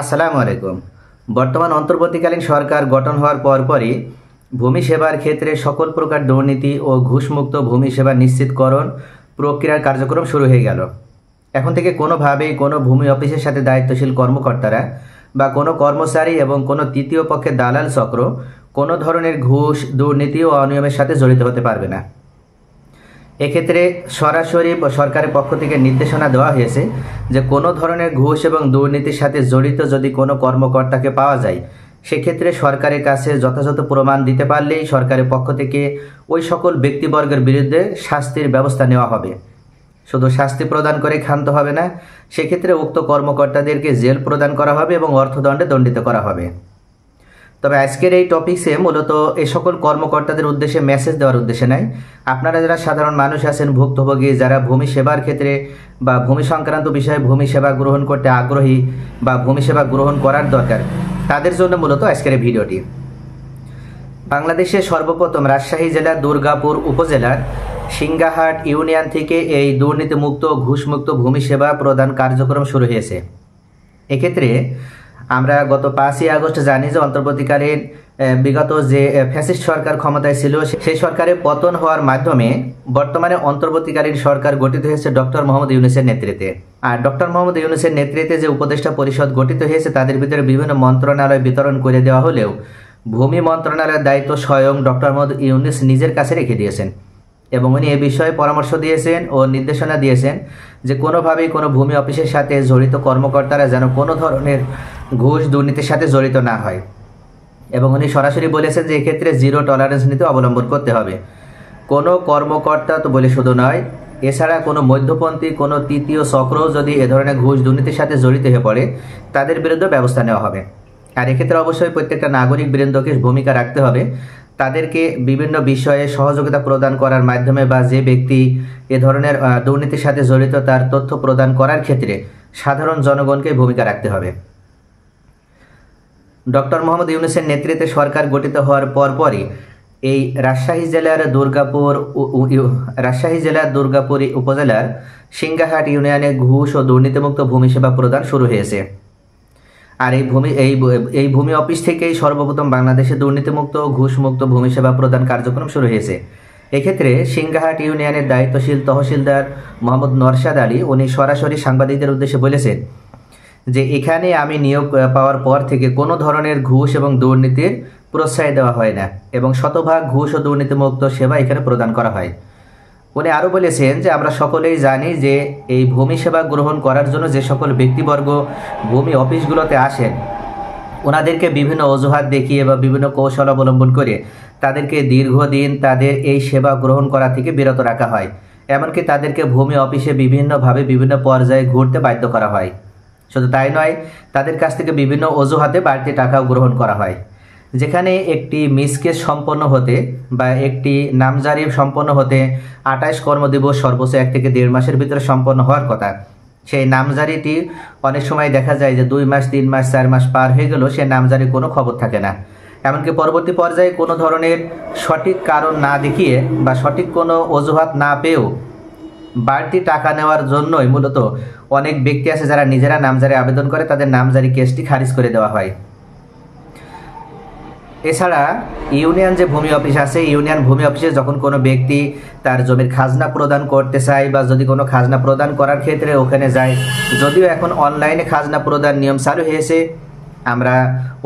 আসসালামু আলাইকুম। বর্তমান অন্তর্বর্তীকালীন সরকার গঠন হওয়ার পরপরই ভূমি সেবার ক্ষেত্রে সকল প্রকার দুর্নীতি ও ঘুষমুক্ত ভূমি সেবা নিশ্চিতকরণ প্রক্রিয়ার কার্যক্রম শুরু হয়ে গেল। এখন থেকে কোনোভাবেই কোনো ভূমি অফিসের সাথে দায়িত্বশীল কর্মকর্তারা বা কোনো কর্মচারী এবং কোনো তৃতীয় পক্ষের দালাল চক্র কোনো ধরনের ঘুষ, দুর্নীতি ও অনিয়মের সাথে জড়িত হতে পারবে না। এক্ষেত্রে সরাসরি সরকারের পক্ষ থেকে নির্দেশনা দেওয়া হয়েছে যে কোনো ধরনের ঘুষ এবং দুর্নীতির সাথে জড়িত যদি কোনো কর্মকর্তাকে পাওয়া যায়, সেক্ষেত্রে সরকারের কাছে যথাযথ প্রমাণ দিতে পারলেই সরকারের পক্ষ থেকে ওই সকল ব্যক্তিবর্গের বিরুদ্ধে শাস্তির ব্যবস্থা নেওয়া হবে। শুধু শাস্তি প্রদান করে ক্ষান্ত হবে না, সেক্ষেত্রে উক্ত কর্মকর্তাদেরকে জেল প্রদান করা হবে এবং অর্থদণ্ডে দণ্ডিত করা হবে। তবে আজকের এই টপিক্সে মূলত এই সকল কর্মকর্তাদের উদ্দেশ্যে মেসেজ দেওয়ার উদ্দেশ্যে নাই। আপনারা যারা সাধারণ মানুষ আছেন, ভুক্তভোগী, যারা ভূমি সেবার ক্ষেত্রে বা ভূমি সংক্রান্ত বিষয়ে ভূমি সেবা গ্রহণ করতে আগ্রহী বা ভূমি সেবা গ্রহণ করার দরকার, তাদের জন্য মূলত আজকের এই ভিডিওটি। বাংলাদেশে সর্বপ্রথম রাজশাহী জেলার দুর্গাপুর উপজেলার সিংগাহাট ইউনিয়ন থেকে এই দুর্নীতিমুক্ত ঘুষমুক্ত ভূমি সেবা প্রদান কার্যক্রম শুরু হয়েছে। এক্ষেত্রে আমরা গত 5ই আগস্ট জানি যে অন্তর্বর্তীকালীন বিগত যে ফ্যাসিস্ট সরকার ক্ষমতায় ছিল, সেই সরকারের পতন হওয়ার মাধ্যমে বর্তমানে অন্তর্বর্তীকালীন সরকার গঠিত হয়েছে ডক্টর মোহাম্মদ ইউনূসের নেতৃত্বে। আর ডক্টর মোহাম্মদ ইউনূসের নেতৃত্বে যে উপদেষ্টা পরিষদ গঠিত হয়েছে, তাদের ভিতরে বিভিন্ন মন্ত্রণালয় বিতরণ করে দেওয়া হলেও ভূমি মন্ত্রণালয়ের দায়িত্ব স্বয়ং ডক্টর মোহাম্মদ ইউনূস নিজের কাছে রেখে দিয়েছেন এবং উনি এ বিষয়ে পরামর্শ দিয়েছেন ও নির্দেশনা দিয়েছেন যে কোনোভাবেই কোনো ভূমি অফিসের সাথে জড়িত কর্মকর্তারা যেন কোনো ধরনের ঘুষ দুর্নীতির সাথে জড়িত না হয়। এবং উনি সরাসরি বলেছেন যে এক্ষেত্রে জিরো টলারেন্স নীতি অবলম্বন করতে হবে। কোনো কর্মকর্তা তো বলে শুধু নয়, এছাড়া কোনো মধ্যপন্থী, কোনো তৃতীয় চক্র যদি এ ধরনের ঘুষ দুর্নীতির সাথে জড়িত হয়ে পড়ে, তাদের বিরুদ্ধে ব্যবস্থা নেওয়া হবে। আর এক্ষেত্রে অবশ্যই প্রত্যেকটা নাগরিক বৃন্দকে ভূমিকা রাখতে হবে। তাদেরকে বিভিন্ন বিষয়ে সহযোগিতা প্রদান করার মাধ্যমে বা যে ব্যক্তি এ ধরনের দুর্নীতির সাথে জড়িত তার তথ্য প্রদান করার ক্ষেত্রে সাধারণ জনগণকে ভূমিকা রাখতে হবে। ডক্টর মোহাম্মদ ইউনূসের নেতৃত্বে সরকার গঠিত হওয়ার পরপরই এই রাজশাহী জেলার দুর্গাপুর উপজেলার সিংগাহাট ইউনিয়নে ঘুষ ও দুর্নীতিমুক্ত ভূমি সেবা প্রদান শুরু হয়েছে। আর এই ভূমি অফিস থেকেই সর্বপ্রথম বাংলাদেশে দুর্নীতিমুক্ত ঘুষমুক্ত ভূমি সেবা প্রদান কার্যক্রম শুরু হয়েছে। এক্ষেত্রে সিংগাহাট ইউনিয়নের দায়িত্বশীল তহসিলদার মোহাম্মদ নরশাদ আলী উনি সরাসরি সাংবাদিকদের উদ্দেশ্যে বলেছেন যে এখানে আমি নিয়োগ পাওয়ার পর থেকে কোনো ধরনের ঘুষ এবং দুর্নীতির প্রশ্রয় দেওয়া হয় না এবং শতভাগ ঘুষ ও দুর্নীতিমুক্ত সেবা এখানে প্রদান করা হয়। উনি আরও বলেছেন যে আমরা সকলেই জানি যে এই ভূমি সেবা গ্রহণ করার জন্য যে সকল ব্যক্তিবর্গ ভূমি অফিসগুলোতে আসেন, ওনাদেরকে বিভিন্ন অজুহাত দেখিয়ে বা বিভিন্ন কৌশল অবলম্বন করে তাদেরকে দীর্ঘদিন তাদের এই সেবা গ্রহণ করা থেকে বিরত রাখা হয়। এমনকি তাদেরকে ভূমি অফিসে বিভিন্নভাবে বিভিন্ন পর্যায়ে ঘুরতে বাধ্য করা হয়। শুধু তাই নয়, তাদের কাছ থেকে বিভিন্ন অজুহাতে বাড়তি টাকাও গ্রহণ করা হয়। যেখানে একটি মিসকেস সম্পন্ন হতে বা একটি নামজারি সম্পন্ন হতে 28 কর্মদিবস সর্বোচ্চ 1 থেকে 1.5 মাসের ভিতরে সম্পন্ন হওয়ার কথা, সেই নামজারিটি অনেক সময় দেখা যায় যে 2 মাস, 3 মাস, 4 মাস পার হয়ে গেলেও সে নামজারির কোনো খবর থাকে না। এমনকি পরবর্তী পর্যায়ে কোনো ধরনের সঠিক কারণ না দেখিয়ে বা সঠিক কোনো অজুহাত না পেয়েও বাড়তি টাকা নেওয়ার জন্যই মূলত অনেক ব্যক্তি আছে যারা নিজেরা নামজারি আবেদন করে, তাদের নামজারি কেসটি খারিজ করে দেওয়া হয়। এছাড়া ইউনিয়ন যে ভূমি অফিস আছে, ইউনিয়ন ভূমি অফিসে যখন কোনো ব্যক্তি তার জমির খাজনা প্রদান করতে চায় বা যদি কোনো খাজনা প্রদান করার ক্ষেত্রে ওখানে যায়, যদিও এখন অনলাইনে খাজনা প্রদান নিয়ম চালু হয়েছে, আমরা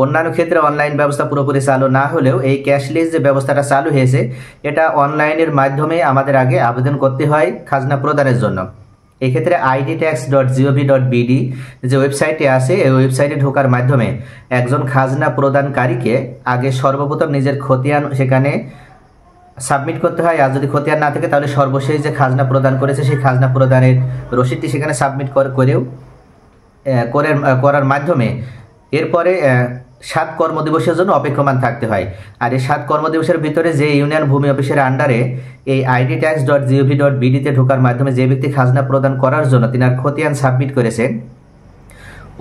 অন্যান্য ক্ষেত্রে অনলাইন ব্যবস্থা পুরোপুরি চালু না হলেও এই ক্যাশলেস যে ব্যবস্থাটা চালু হয়েছে, এটা অনলাইনের মাধ্যমে আমাদের আগে আবেদন করতে হয় খাজনা প্রদানের জন্য। এক্ষেত্রে idtax.gov.bd যে ওয়েবসাইটে আছে, এই ওয়েবসাইটে ঢোকার মাধ্যমে একজন খাজনা প্রদানকারীকে আগে সর্বপ্রথম নিজের খতিয়ান সেখানে সাবমিট করতে হয়। আর যদি খতিয়ান না থাকে তাহলে সর্বশেষ যে খাজনা প্রদান করেছে সেই খাজনা প্রদানের রসিদটি সেখানে সাবমিট করার মাধ্যমে এরপরে 7 কর্মদিবসের জন্য অপেক্ষমান থাকতে হয়। আর এই 7 কর্মদিবসের ভিতরে যে ইউনিয়ন ভূমি অফিসের আন্ডারে এই idtax.gov.bd তে ঢোকার মাধ্যমে যে ব্যক্তি খাজনা প্রদান করার জন্য তিনার খতিয়ান সাবমিট করেছেন,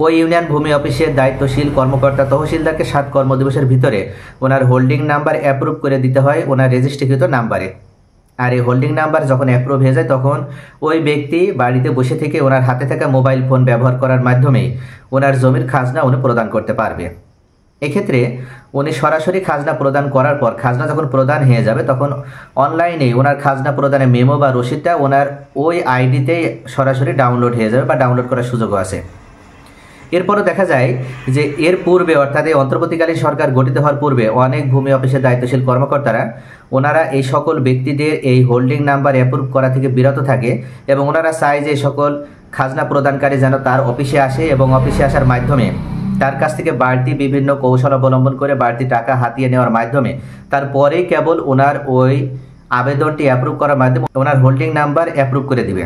ওই ইউনিয়ন ভূমি অফিসের দায়িত্বশীল কর্মকর্তা তহসিলদারকে 7 কর্মদিবসের ভিতরে ওনার হোল্ডিং নাম্বার অ্যাপ্রুভ করে দিতে হয় ওনার রেজিস্ট্রিকৃত নাম্বারে। আর এই হোল্ডিং নাম্বার যখন অ্যাপ্রুভ হয়ে যায় তখন ওই ব্যক্তি বাড়িতে বসে থেকে ওনার হাতে থাকা মোবাইল ফোন ব্যবহার করার মাধ্যমে ওনার জমির খাজনা উনি প্রদান করতে পারবে। এক্ষেত্রে উনি সরাসরি খাজনা প্রদান করার পর খাজনা যখন প্রদান হয়ে যাবে তখন অনলাইনে ওনার খাজনা প্রদানের মেমো বা রসিদটা ওনার ওই আইডিতে সরাসরি ডাউনলোড হয়ে যাবে বা ডাউনলোড করার সুযোগও আছে। এরপরও দেখা যায় যে এর পূর্বে অর্থাৎ এই অন্তর্বর্তীকালীন সরকার গঠিত হওয়ার পূর্বে অনেক ভূমি অফিসের দায়িত্বশীল কর্মকর্তারা ওনারা এই সকল ব্যক্তিদের এই হোল্ডিং নাম্বার অ্যাপ্রুভ করা থেকে বিরত থাকে এবং ওনারা চায় যে সকল খাজনা প্রদানকারী যেন তার অফিসে আসে এবং অফিসে আসার মাধ্যমে তার কাছ থেকে বাড়তি বিভিন্ন কৌশল অবলম্বন করে বাড়তি টাকা হাতিয়ে নেওয়ার মাধ্যমে তারপরেই কেবল ওনার ওই আবেদনটি অ্যাপ্রুভ করার মাধ্যমে ওনার হোল্ডিং নাম্বার অ্যাপ্রুভ করে দিবে।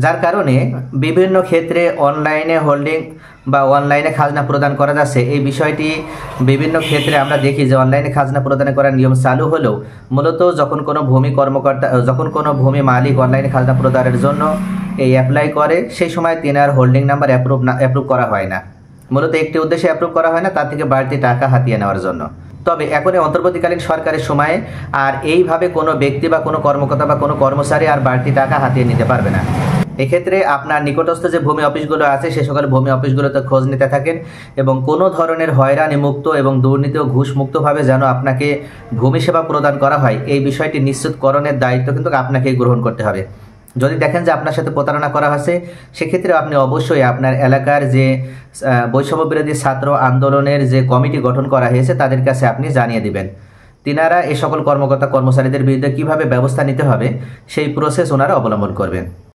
যার কারণে বিভিন্ন ক্ষেত্রে অনলাইনে হোল্ডিং বা অনলাইনে খাজনা প্রদান করা যাচ্ছে। এই বিষয়টি বিভিন্ন ক্ষেত্রে আমরা দেখি যে অনলাইনে খাজনা প্রদান করার নিয়ম চালু হলেও মূলত যখন কোনো ভূমি কর্মকর্তা যখন কোনো ভূমি মালিক অনলাইনে খাজনা প্রদানের জন্য এই অ্যাপ্লাই করে সেই সময় তিনার হোল্ডিং নাম্বার অ্যাপ্রুভ করা হয় না। মূলত একটি উদ্দেশ্যে অ্যাপ্রুভ করা হয় না, তার থেকে বাড়তি টাকা হাতিয়ে নেওয়ার জন্য। তবে এখন অন্তর্বর্তীকালীন সরকারের সময়ে আর এইভাবে কোনো ব্যক্তি বা কোনো কর্মকর্তা বা কোনো কর্মচারী আর বাড়তি টাকা হাতিয়ে নিতে পারবে না। এক্ষেত্রে আপনার নিকটস্থ যে ভূমি অফিসগুলো আছে সে সকল ভূমি অফিসগুলোতে খোঁজ নিতে থাকেন এবং কোনো ধরনের হয়রানি মুক্ত এবং দুর্নীতি ও ঘুষ মুক্তভাবে যেন আপনাকে ভূমি সেবা প্রদান করা হয় এই বিষয়টি নিশ্চিতকরণের দায়িত্ব কিন্তু আপনাকেই গ্রহণ করতে হবে। যদি দেখেন যে আপনার সাথে প্রতারণা করা হয়েছে সেক্ষেত্রে আপনি অবশ্যই আপনার এলাকার যে বৈষম্য বিরোধী ছাত্র আন্দোলনের যে কমিটি গঠন করা হয়েছে তাদের কাছে আপনি জানিয়ে দিবেন। তিনারা এই সকল কর্মকর্তা কর্মচারীদের বিরুদ্ধে কিভাবে ব্যবস্থা নিতে হবে সেই প্রসেস ওনারা অবলম্বন করবেন।